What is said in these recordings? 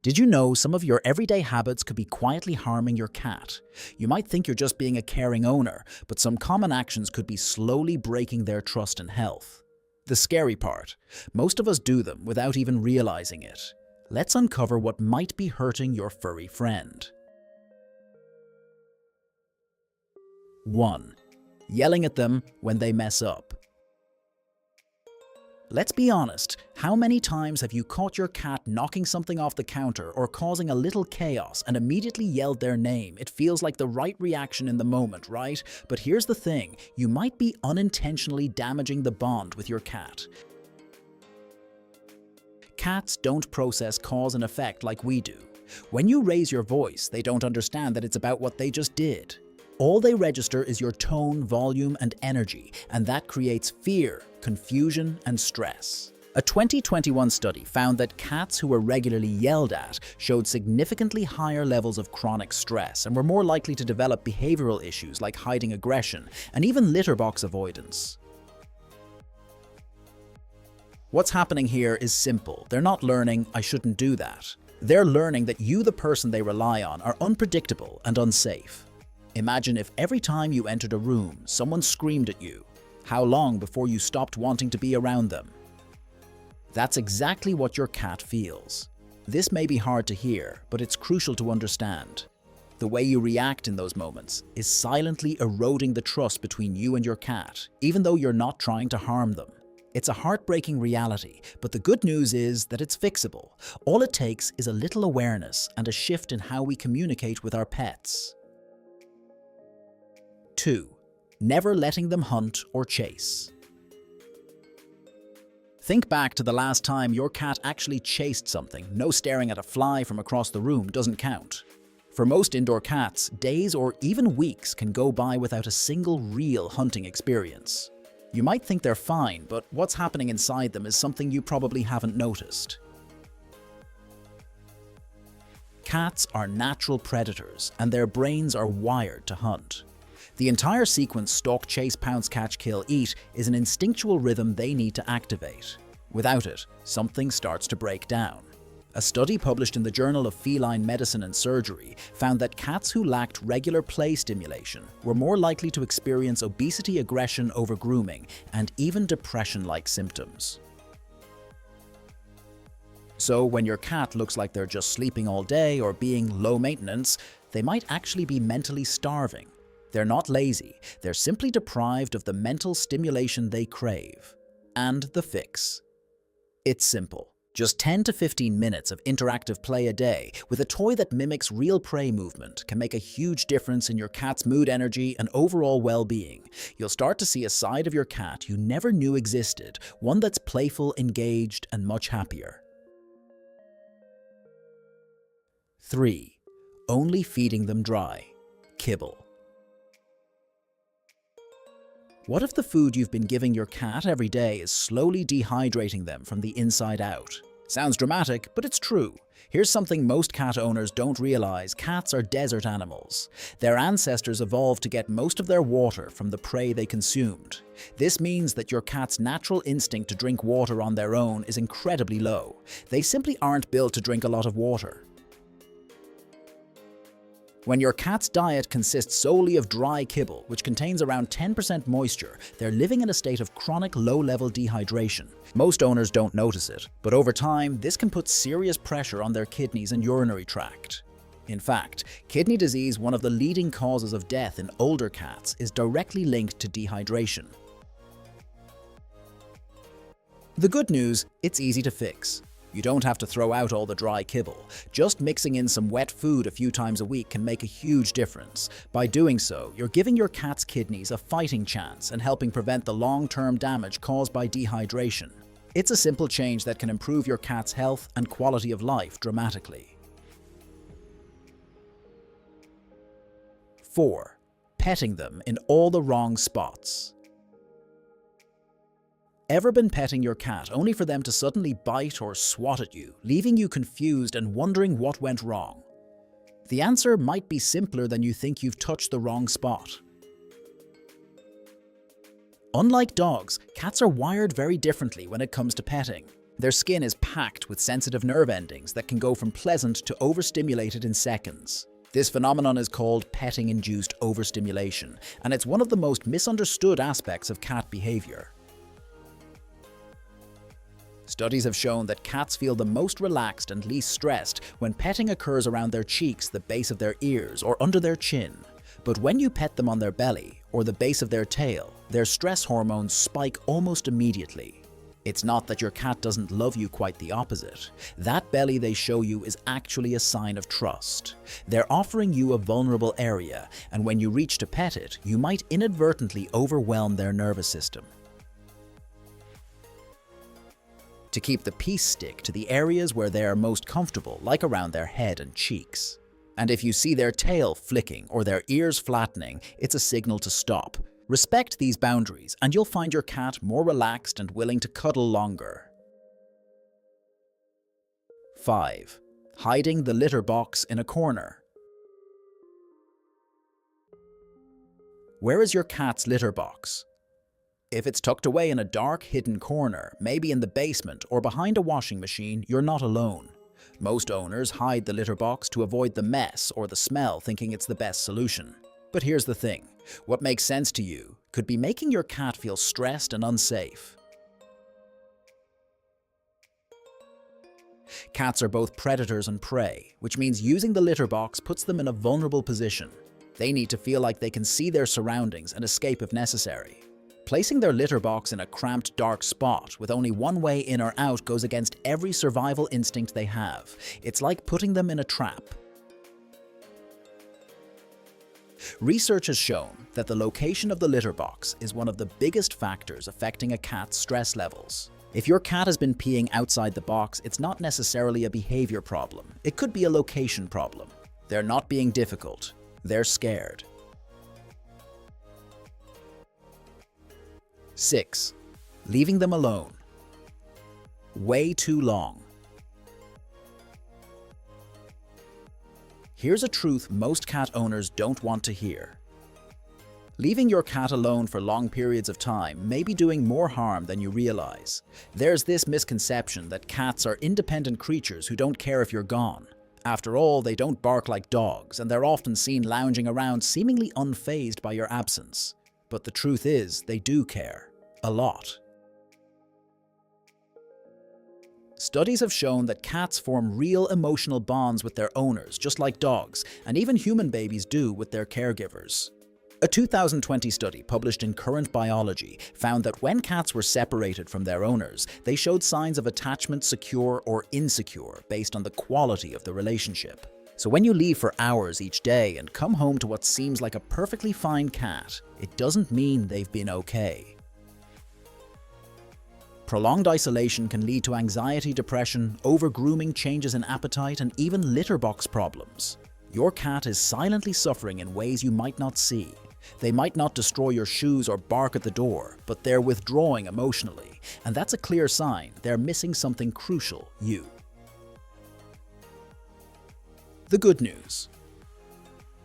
Did you know some of your everyday habits could be quietly harming your cat? You might think you're just being a caring owner, but some common actions could be slowly breaking their trust and health. The scary part, most of us do them without even realizing it. Let's uncover what might be hurting your furry friend. 1. Yelling at them when they mess up. Let's be honest, how many times have you caught your cat knocking something off the counter or causing a little chaos and immediately yelled their name? It feels like the right reaction in the moment, right? But here's the thing, you might be unintentionally damaging the bond with your cat. Cats don't process cause and effect like we do. When you raise your voice, they don't understand that it's about what they just did. All they register is your tone, volume, and energy, and that creates fear, confusion, and stress. A 2021 study found that cats who were regularly yelled at showed significantly higher levels of chronic stress and were more likely to develop behavioral issues like hiding aggression and even litter box avoidance. What's happening here is simple. They're not learning, "I shouldn't do that." They're learning that you, the person they rely on, are unpredictable and unsafe. Imagine if every time you entered a room, someone screamed at you. How long before you stopped wanting to be around them? That's exactly what your cat feels. This may be hard to hear, but it's crucial to understand. The way you react in those moments is silently eroding the trust between you and your cat, even though you're not trying to harm them. It's a heartbreaking reality, but the good news is that it's fixable. All it takes is a little awareness and a shift in how we communicate with our pets. 2. Never letting them hunt or chase. Think back to the last time your cat actually chased something. No staring at a fly from across the room doesn't count. For most indoor cats, days or even weeks can go by without a single real hunting experience. You might think they're fine, but what's happening inside them is something you probably haven't noticed. Cats are natural predators, and their brains are wired to hunt. The entire sequence stalk, chase, pounce, catch, kill, eat is an instinctual rhythm they need to activate. Without it, something starts to break down. A study published in the Journal of Feline Medicine and Surgery found that cats who lacked regular play stimulation were more likely to experience obesity, aggression over grooming, and even depression-like symptoms. So when your cat looks like they're just sleeping all day or being low maintenance, they might actually be mentally starving. They're not lazy, they're simply deprived of the mental stimulation they crave. And the fix? It's simple. Just 10 to 15 minutes of interactive play a day with a toy that mimics real prey movement can make a huge difference in your cat's mood, energy, and overall well-being. You'll start to see a side of your cat you never knew existed, one that's playful, engaged, and much happier. 3. Only feeding them dry. Kibble. What if the food you've been giving your cat every day is slowly dehydrating them from the inside out? Sounds dramatic, but it's true. Here's something most cat owners don't realize: cats are desert animals. Their ancestors evolved to get most of their water from the prey they consumed. This means that your cat's natural instinct to drink water on their own is incredibly low. They simply aren't built to drink a lot of water. When your cat's diet consists solely of dry kibble, which contains around 10% moisture, they're living in a state of chronic low-level dehydration. Most owners don't notice it, but over time, this can put serious pressure on their kidneys and urinary tract. In fact, kidney disease, one of the leading causes of death in older cats, is directly linked to dehydration. The good news, it's easy to fix. You don't have to throw out all the dry kibble. Just mixing in some wet food a few times a week can make a huge difference. By doing so, you're giving your cat's kidneys a fighting chance and helping prevent the long-term damage caused by dehydration. It's a simple change that can improve your cat's health and quality of life dramatically. 4. Petting them in all the wrong spots. Ever been petting your cat only for them to suddenly bite or swat at you, leaving you confused and wondering what went wrong? The answer might be simpler than you think. You've touched the wrong spot. Unlike dogs, cats are wired very differently when it comes to petting. Their skin is packed with sensitive nerve endings that can go from pleasant to overstimulated in seconds. This phenomenon is called petting-induced overstimulation, and it's one of the most misunderstood aspects of cat behavior. Studies have shown that cats feel the most relaxed and least stressed when petting occurs around their cheeks, the base of their ears, or under their chin. But when you pet them on their belly or the base of their tail, their stress hormones spike almost immediately. It's not that your cat doesn't love you, quite the opposite. That belly they show you is actually a sign of trust. They're offering you a vulnerable area, and when you reach to pet it, you might inadvertently overwhelm their nervous system. To keep the peace, stick to the areas where they are most comfortable, like around their head and cheeks. And if you see their tail flicking or their ears flattening, it's a signal to stop. Respect these boundaries, and you'll find your cat more relaxed and willing to cuddle longer. 5. Hiding the litter box in a corner. Where is your cat's litter box? If it's tucked away in a dark, hidden corner, maybe in the basement or behind a washing machine, you're not alone. Most owners hide the litter box to avoid the mess or the smell, thinking it's the best solution. But here's the thing. What makes sense to you could be making your cat feel stressed and unsafe. Cats are both predators and prey, which means using the litter box puts them in a vulnerable position. They need to feel like they can see their surroundings and escape if necessary. Placing their litter box in a cramped, dark spot with only one way in or out goes against every survival instinct they have. It's like putting them in a trap. Research has shown that the location of the litter box is one of the biggest factors affecting a cat's stress levels. If your cat has been peeing outside the box, it's not necessarily a behavior problem. It could be a location problem. They're not being difficult. They're scared. 6. Leaving them alone. Way too long. Here's a truth most cat owners don't want to hear. Leaving your cat alone for long periods of time may be doing more harm than you realize. There's this misconception that cats are independent creatures who don't care if you're gone. After all, they don't bark like dogs, and they're often seen lounging around seemingly unfazed by your absence. But the truth is, they do care. A lot. Studies have shown that cats form real emotional bonds with their owners, just like dogs, and even human babies do with their caregivers. A 2020 study published in Current Biology found that when cats were separated from their owners, they showed signs of attachment, secure or insecure, based on the quality of the relationship. So when you leave for hours each day and come home to what seems like a perfectly fine cat, it doesn't mean they've been okay. Prolonged isolation can lead to anxiety, depression, over-grooming, changes in appetite, and even litter box problems. Your cat is silently suffering in ways you might not see. They might not destroy your shoes or bark at the door, but they're withdrawing emotionally, and that's a clear sign they're missing something crucial: you. The good news.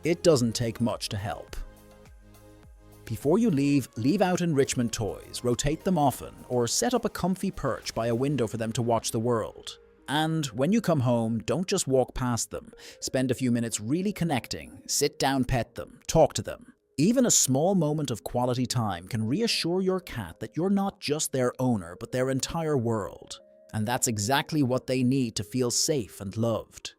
It doesn't take much to help. Before you leave out enrichment toys, rotate them often, or set up a comfy perch by a window for them to watch the world. And when you come home, don't just walk past them. Spend a few minutes really connecting, sit down, pet them, talk to them. Even a small moment of quality time can reassure your cat that you're not just their owner, but their entire world. And that's exactly what they need to feel safe and loved.